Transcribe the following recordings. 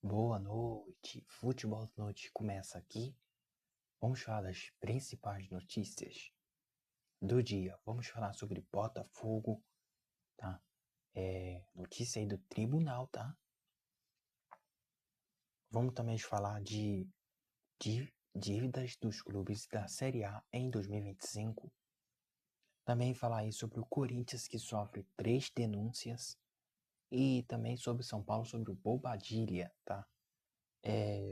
Boa noite, Futebol da Noite começa aqui. Vamos falar das principais notícias do dia. Vamos falar sobre Botafogo, tá? Notícia aí do tribunal, tá? Vamos também falar de dívidas dos clubes da Série A em 2025. Também falar aí sobre o Corinthians, que sofre 3 denúncias. E também sobre São Paulo, sobre o Bobadilha, tá?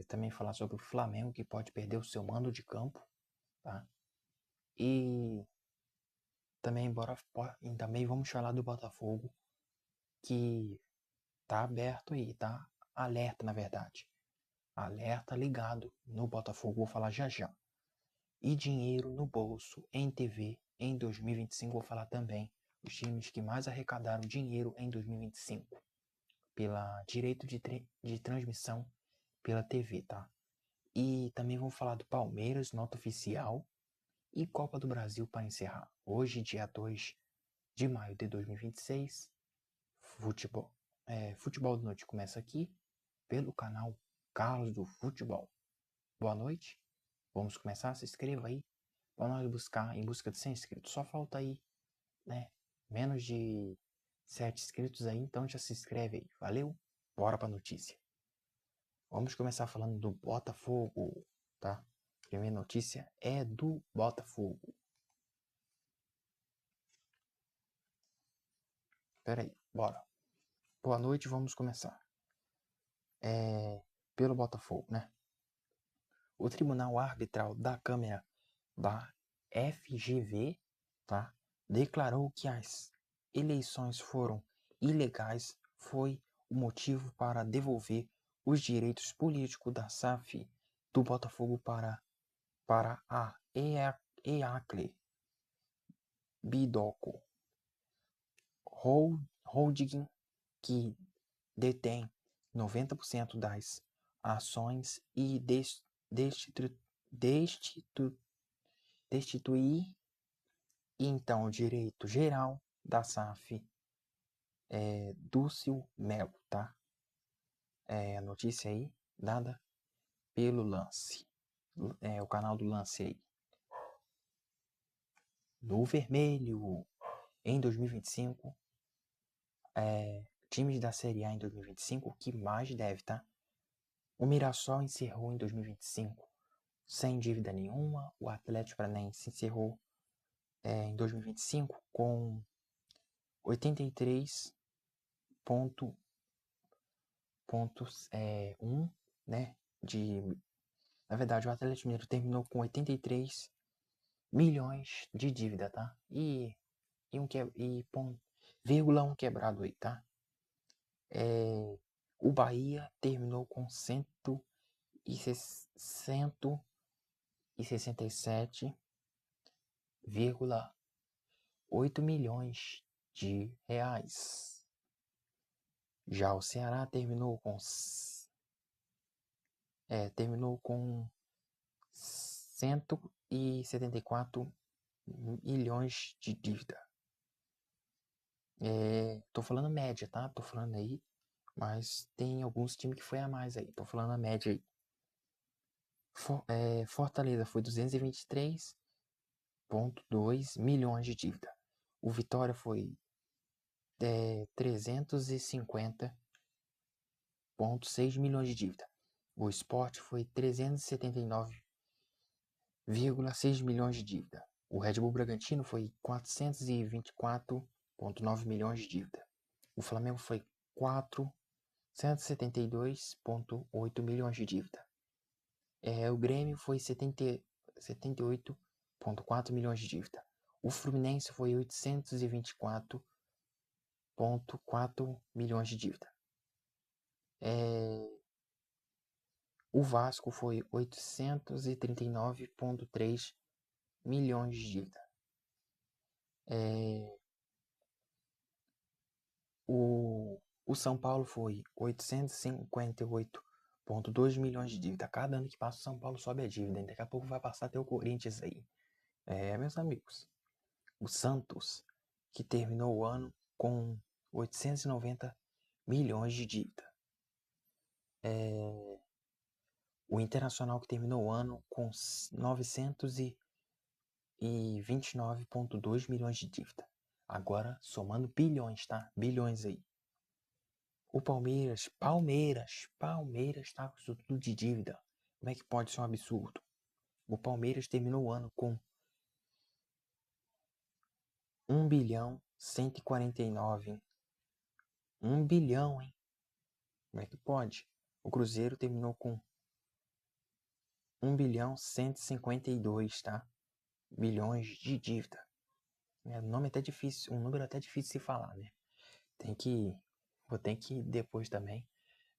Também falar sobre o Flamengo, que pode perder o seu mando de campo, tá? E também vamos falar do Botafogo, que tá aberto aí, tá? Alerta, na verdade. Alerta ligado no Botafogo, vou falar já já. E dinheiro no bolso em TV em 2025, vou falar também. Os times que mais arrecadaram dinheiro em 2025 pela direito de transmissão pela TV, tá? E também vamos falar do Palmeiras, nota oficial, e Copa do Brasil para encerrar. Hoje, dia 2 de maio de 2026, Futebol da Noite começa aqui pelo canal Carlos do Futebol. Boa noite, vamos começar, se inscreva aí para nós buscar em busca de 100 inscritos. Só falta aí, né, menos de 7 inscritos aí, então já se inscreve aí, valeu? Bora para a notícia. Vamos começar falando do Botafogo, tá? Primeira notícia é do Botafogo. Pera aí, bora. Boa noite, vamos começar. Pelo Botafogo, né? O Tribunal Arbitral da Câmara da FGV, tá? Declarou que as eleições foram ilegais, foi o motivo para devolver os direitos políticos da SAF do Botafogo para a EACLE Bidoco Holding, que detém 90% das ações e destituir então o direito geral da SAF Dúcio Melo, tá? A notícia aí dada pelo Lance, o canal do Lance aí. No vermelho, em 2025, times da Série A em 2025, o que mais deve, tá? O Mirassol encerrou em 2025 sem dívida nenhuma. O Atlético Paranaense encerrou em 2025 com 83,1, né? Na verdade, o Atlético Mineiro terminou com 83 milhões de dívida, tá? E 1 quebrado aí, tá? O Bahia terminou com 167,8 milhões de reais. Já o Ceará terminou com 174 milhões de dívida. Tô falando média, tá? Tô falando aí, mas tem alguns times que foi a mais aí. Tô falando a média aí. Fortaleza foi 223,2 milhões de dívida. O Vitória foi 350,6 milhões de dívida. O Sport foi 379,6 milhões de dívida. O Red Bull Bragantino foi 424,9 milhões de dívida. O Flamengo foi 472,8 milhões de dívida. O Grêmio foi 78,4 milhões de dívida. O Fluminense foi 824,4 milhões de dívida. O Vasco foi 839,3 milhões de dívida. O São Paulo foi 858,2 milhões de dívida. Cada ano que passa o São Paulo sobe a dívida. Daqui a pouco vai passar até o Corinthians aí. Meus amigos. O Santos, que terminou o ano com 890 milhões de dívida. O Internacional que terminou o ano com 929,2 milhões de dívida. Agora, somando bilhões, tá? Bilhões aí. O Palmeiras tá com isso tudo de dívida. Como é que pode ser um absurdo? O Palmeiras terminou o ano com 1 bilhão 149. 1 bilhão, hein? Como é que pode? O Cruzeiro terminou com 1 bilhão 152, tá? Bilhões de dívida. O nome é até difícil, um número até difícil de se falar, né? Vou ter que depois também,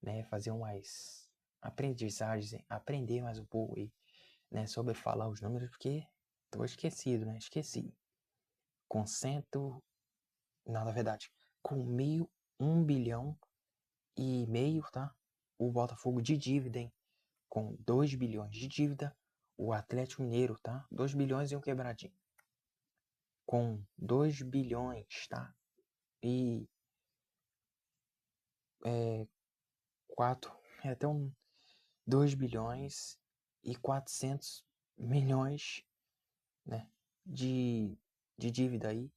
né, fazer umas aprendizagens, aprender mais um pouco aí, né, sobre falar os números, porque tô esquecido, né? Esqueci. Na verdade, com 1 bilhão e meio, tá? O Botafogo de dívida, hein? Com 2 bilhões de dívida. O Atlético Mineiro, tá? 2 bilhões e um quebradinho. Com 2 bilhões, tá? E 4, até 2 bilhões e 400 milhões, né? De dívida aí.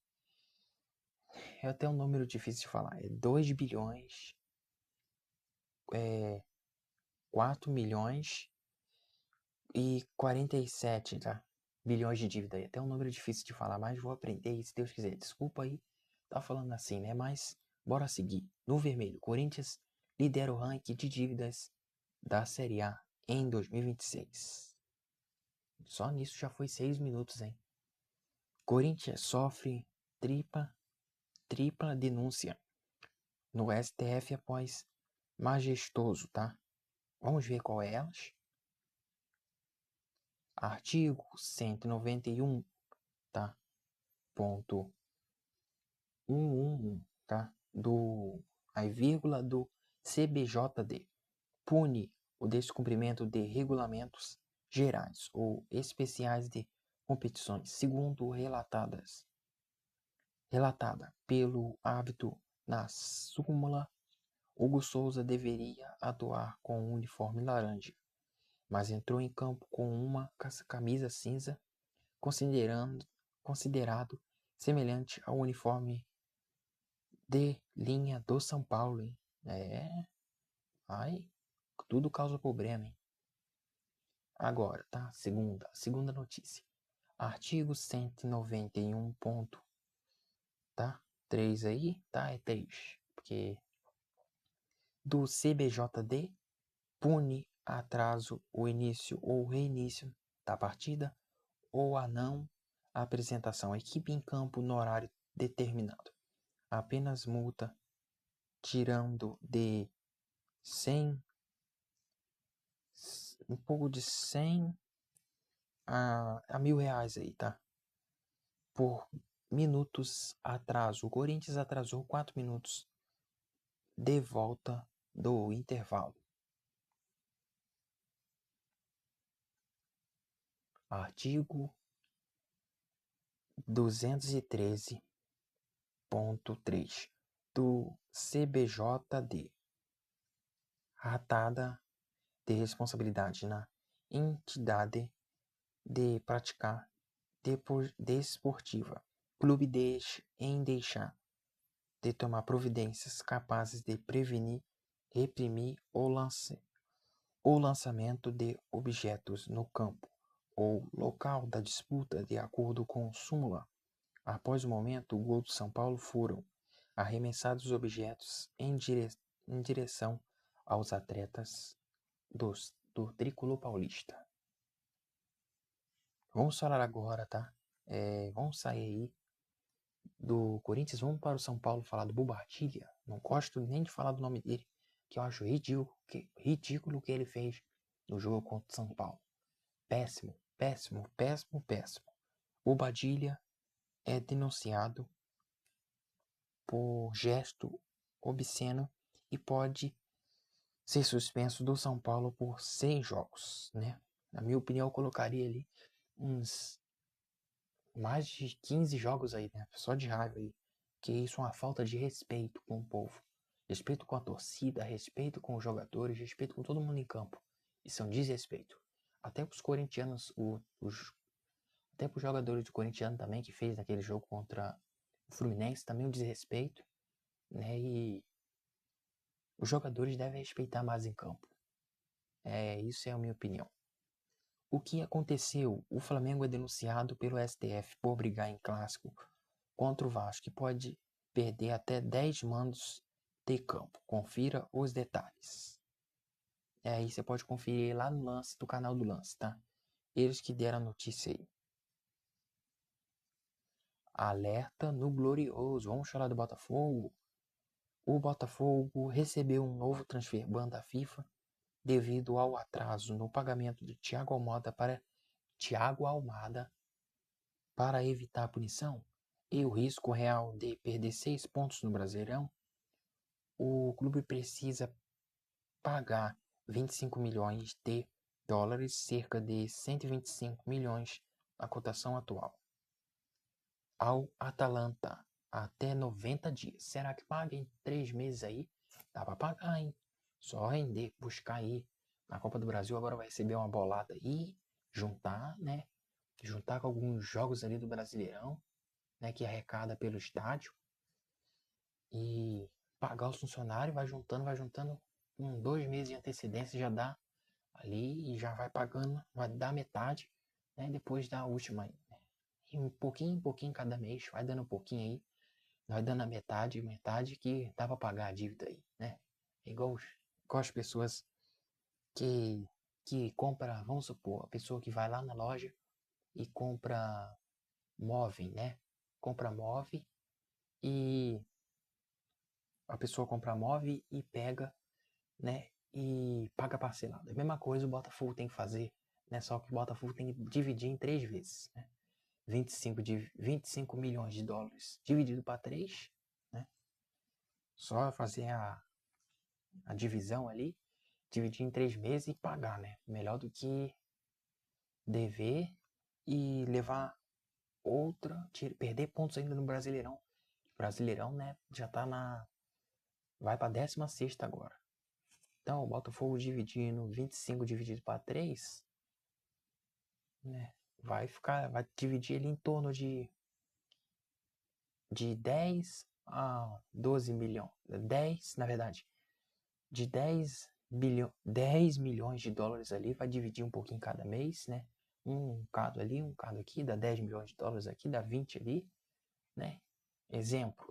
É até um número difícil de falar. É 2 bilhões, 4 milhões e 47, tá? Bilhões de dívida aí. Até um número difícil de falar, mas vou aprender e se Deus quiser. Desculpa aí, tá falando assim, né? Mas bora seguir. No vermelho, Corinthians lidera o ranking de dívidas da Série A em 2026. Só nisso já foi 6 minutos, hein? Corinthians sofre tripla denúncia no STF após majestoso, tá? Vamos ver qual é elas. Artigo 191, tá? Ponto 111, tá? Aí vírgula do CBJD pune o descumprimento de regulamentos gerais ou especiais de competições, segundo relatada pelo hábito na súmula. Hugo Souza deveria atuar com um uniforme laranja, mas entrou em campo com uma camisa cinza, considerado semelhante ao uniforme de linha do São Paulo, hein? Tudo causa problema, hein? Agora, tá? Segunda notícia. Artigo 191 ponto, tá? 3 aí, tá? É 3, porque do CBJD pune atraso o início ou reinício da partida ou a não apresentação. Equipe em campo no horário determinado. Apenas multa tirando de 100, um pouco de 100 a R$ 1.000 aí, tá? Por minutos atraso. O Corinthians atrasou 4 minutos de volta do intervalo. Artigo 213.3 do CBJD. Ratada de responsabilidade na entidade de praticar desportiva. Clube em deixar de tomar providências capazes de prevenir, reprimir o lançamento de objetos no campo ou local da disputa de acordo com súmula. Após o momento, o gol do São Paulo foram arremessados os objetos em direção aos atletas do Tricolor Paulista. Vamos falar agora, tá? Vamos sair aí do Corinthians, vamos para o São Paulo falar do Bobadilla. Não gosto nem de falar do nome dele, que eu acho ridículo o que ele fez no jogo contra o São Paulo. Péssimo. Bobadilla é denunciado por gesto obsceno e pode ser suspenso do São Paulo por 6 jogos, né? Na minha opinião, eu colocaria ali uns mais de 15 jogos aí, né? Só de raiva aí. Que isso é uma falta de respeito com o povo. Respeito com a torcida, respeito com os jogadores, respeito com todo mundo em campo. Isso é um desrespeito. Até para os corintianos, até para os jogadores do Corinthians também, que fez naquele jogo contra o Fluminense, também um desrespeito, né? E os jogadores devem respeitar mais em campo. Isso é a minha opinião. O que aconteceu? O Flamengo é denunciado pelo STF por brigar em clássico contra o Vasco, que pode perder até 10 mandos de campo. Confira os detalhes. Aí você pode conferir lá no Lance, do canal do Lance, tá? Eles que deram a notícia aí. Alerta no Glorioso. Vamos falar do Botafogo. O Botafogo recebeu um novo transfer ban da FIFA devido ao atraso no pagamento de Thiago Almada para evitar a punição e o risco real de perder 6 pontos no Brasileirão. O clube precisa pagar 25 milhões de dólares, cerca de 125 milhões na cotação atual, ao Atalanta até 90 dias. Será que paga em 3 meses aí? Dá pra pagar, hein? Só render, buscar aí. Na Copa do Brasil agora vai receber uma bolada aí, juntar, né? Juntar com alguns jogos ali do Brasileirão, né? Que arrecada pelo estádio. E pagar os funcionários, vai juntando. Com 2 meses de antecedência já dá ali e já vai pagando, vai dar metade, né? Depois da última aí, né? E um pouquinho em pouquinho cada mês, vai dando um pouquinho aí, vai dando a metade que dá pra pagar a dívida aí, né? Igual as pessoas que compra, vamos supor, a pessoa que vai lá na loja e compra móvel, né? Compra móvel e a pessoa compra móvel e pega, né? E paga parcelado. A mesma coisa o Botafogo tem que fazer, né? Só que o Botafogo tem que dividir em 3 vezes, né? 25 milhões de dólares dividido para 3, né? Só fazer a divisão ali, dividir em 3 meses e pagar, né? Melhor do que dever e levar perder pontos ainda no Brasileirão. Brasileirão, né? Já tá vai pra 16ª agora. Então, o Botafogo dividindo 25 dividido para 3, né? Vai dividir ele em torno de 10 a 12 milhões. 10, na verdade, de 10 milhões de dólares ali, vai dividir um pouquinho cada mês, né? Um cado ali, um cado aqui, dá 10 milhões de dólares aqui, dá 20 ali, né? Exemplo,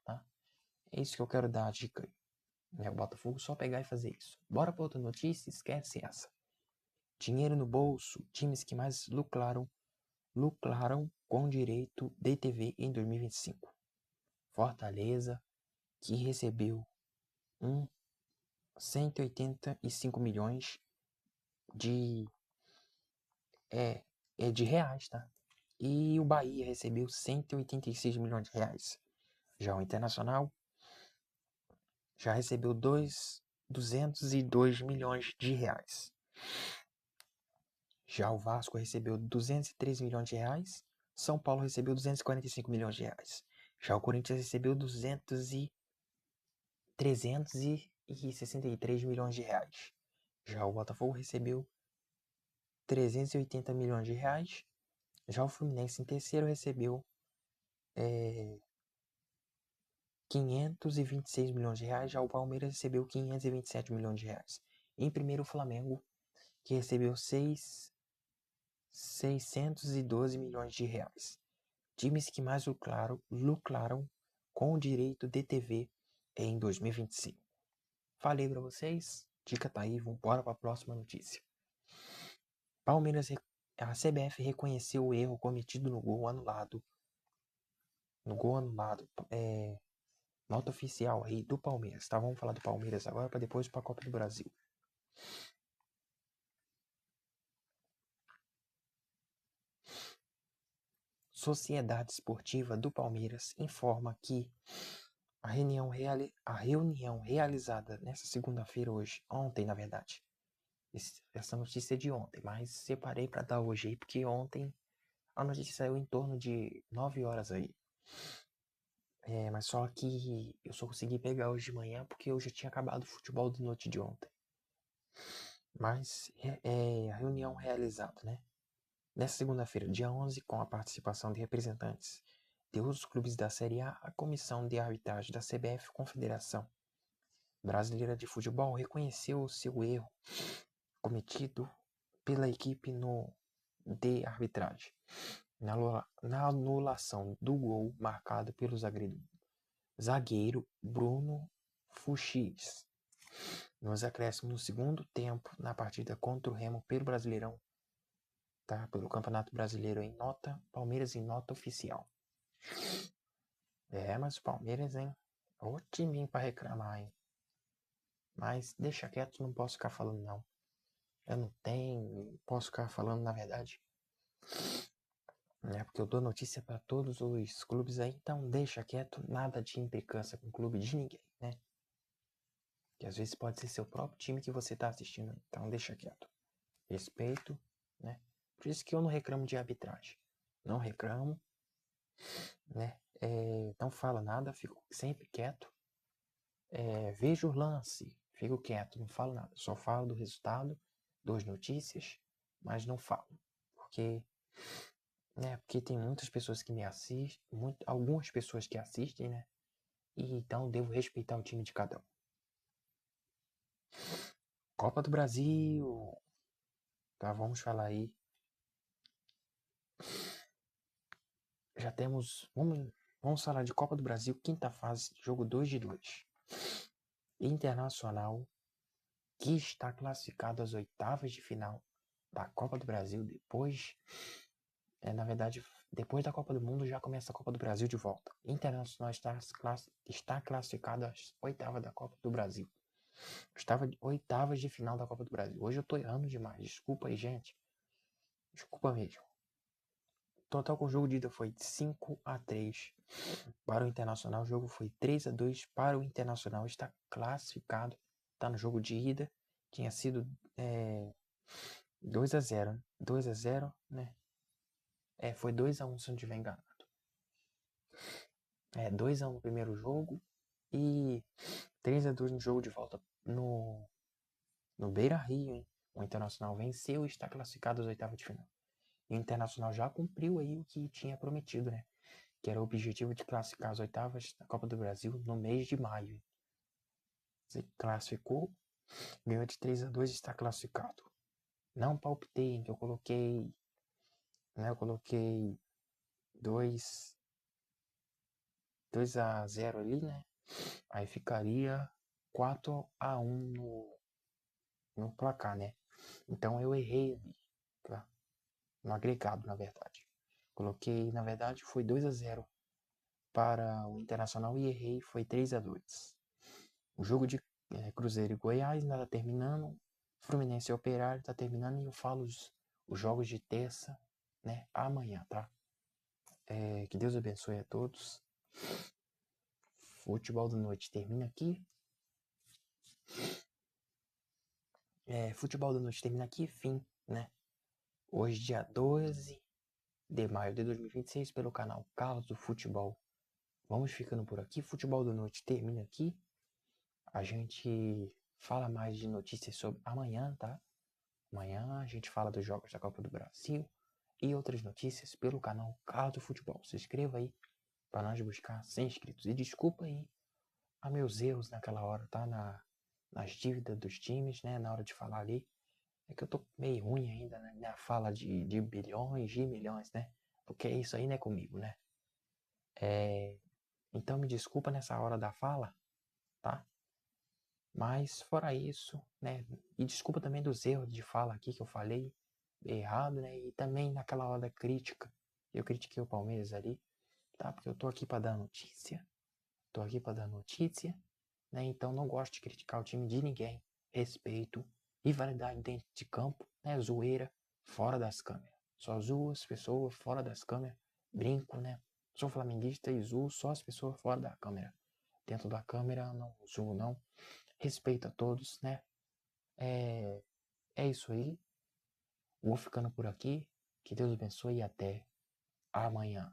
tá? É isso que eu quero dar a dica aí. Né? O Botafogo só pegar e fazer isso. Bora para outra notícia, esquece essa. Dinheiro no bolso, times que mais lucraram com direito de TV em 2025. Fortaleza, que recebeu 185 milhões de reais, tá? E o Bahia recebeu 186 milhões de reais. Já o Internacional já recebeu 202 milhões de reais. Já o Vasco recebeu 203 milhões de reais. São Paulo recebeu 245 milhões de reais. Já o Corinthians recebeu 363 milhões de reais. Já o Botafogo recebeu 380 milhões de reais. Já o Fluminense em terceiro recebeu 526 milhões de reais. Já o Palmeiras recebeu 527 milhões de reais. Em primeiro, o Flamengo, que recebeu 612 milhões de reais. Times que mais lucraram com o direito de TV em 2025. Falei para vocês, dica tá aí, vamos embora para a próxima notícia. Palmeiras, a CBF reconheceu o erro cometido no gol anulado. Nota oficial aí do Palmeiras, tá? Vamos falar do Palmeiras agora para depois para a Copa do Brasil. Sociedade Esportiva do Palmeiras informa que a reunião realizada nessa segunda-feira ontem na verdade. Essa notícia é de ontem, mas separei para dar hoje aí, porque ontem a notícia saiu em torno de 9 horas aí. Mas só que eu só consegui pegar hoje de manhã porque eu já tinha acabado o futebol da noite de ontem. Mas a reunião realizada, né? Nessa segunda-feira, dia 11, com a participação de representantes de outros clubes da Série A comissão de arbitragem da CBF, Confederação Brasileira de Futebol, reconheceu o seu erro cometido pela equipe de arbitragem na anulação do gol marcado pelo zagueiro Bruno Fuchs nos acréscimos do segundo tempo na partida contra o Remo pelo Brasileirão, tá? Pelo Campeonato Brasileiro Palmeiras em nota oficial. Mas o Palmeiras, hein? Ô time pra reclamar, hein? Mas deixa quieto, não posso ficar falando não. Eu não tenho, posso ficar falando na verdade. Porque eu dou notícia para todos os clubes aí, então deixa quieto, nada de implicância com o clube de ninguém, né? Que às vezes pode ser seu próprio time que você tá assistindo, então deixa quieto. Respeito, né? Por isso que eu não reclamo de arbitragem. Não reclamo, né? Não falo nada, fico sempre quieto. Vejo o lance, fico quieto, não falo nada. Só falo do resultado, das notícias, mas não falo. Porque tem muitas pessoas que me assistem, algumas pessoas que assistem, né? E então devo respeitar o time de cada um. Copa do Brasil. Tá, vamos falar aí. Já temos. Vamos falar de Copa do Brasil, quinta fase, jogo 2 de 2. Internacional, que está classificado às oitavas de final da Copa do Brasil depois. Na verdade, depois da Copa do Mundo já começa a Copa do Brasil de volta. Internacional está classificado às oitavas da Copa do Brasil. Estava oitavas de final da Copa do Brasil. Hoje eu tô errando demais. Desculpa aí, gente. Desculpa mesmo. Total com o jogo de ida foi 5-3 para o Internacional. O jogo foi 3-2 para o Internacional. Está classificado. Está no jogo de ida. Tinha sido 2-0. 2-0, né? Foi 2-1, se não estiver enganado. 2-1 no primeiro jogo e 3-2 no jogo de volta no Beira-Rio, hein? O Internacional venceu e está classificado às oitavas de final. E o Internacional já cumpriu aí o que tinha prometido, né? Que era o objetivo de classificar as oitavas da Copa do Brasil no mês de maio. Se classificou, ganhou de 3-2 e está classificado. Não palpitei, que eu coloquei 2-0 ali, né? Aí ficaria 4-1 no placar, né? Então eu errei ali, tá? No agregado, na verdade. Coloquei, na verdade, foi 2-0 para o Internacional e errei, foi 3-2. O jogo de Cruzeiro e Goiás ainda tá terminando, Fluminense e Operário tá terminando e eu falo os jogos de terça, né, amanhã, tá? Que Deus abençoe a todos. Futebol da noite termina aqui. Futebol da noite termina aqui, fim, né? Hoje, dia 12 de maio de 2026, pelo canal Carlos do Futebol. Vamos ficando por aqui. Futebol da noite termina aqui. A gente fala mais de notícias sobre amanhã, tá? Amanhã a gente fala dos jogos da Copa do Brasil e outras notícias pelo canal Carlos do Futebol. Se inscreva aí para nós buscar 100 inscritos. E desculpa aí a meus erros naquela hora, tá? Nas dívidas dos times, né? Na hora de falar ali. É que eu tô meio ruim ainda, né? Na fala de bilhões, de milhões, né? Porque isso aí não é comigo, né? Então me desculpa nessa hora da fala, tá? Mas fora isso, né? E desculpa também dos erros de fala aqui que eu falei errado, né? E também naquela hora da crítica, eu critiquei o Palmeiras ali, tá? Porque eu tô aqui para dar notícia, né? Então não gosto de criticar o time de ninguém. Respeito, rivalidade dentro de campo, né? Zoeira fora das câmeras. Só zoo as pessoas fora das câmeras. Brinco, né? Sou flamenguista e zoo só as pessoas fora da câmera. Dentro da câmera não zoo não. Respeito a todos, né? É isso aí. Vou ficando por aqui. Que Deus abençoe e até amanhã.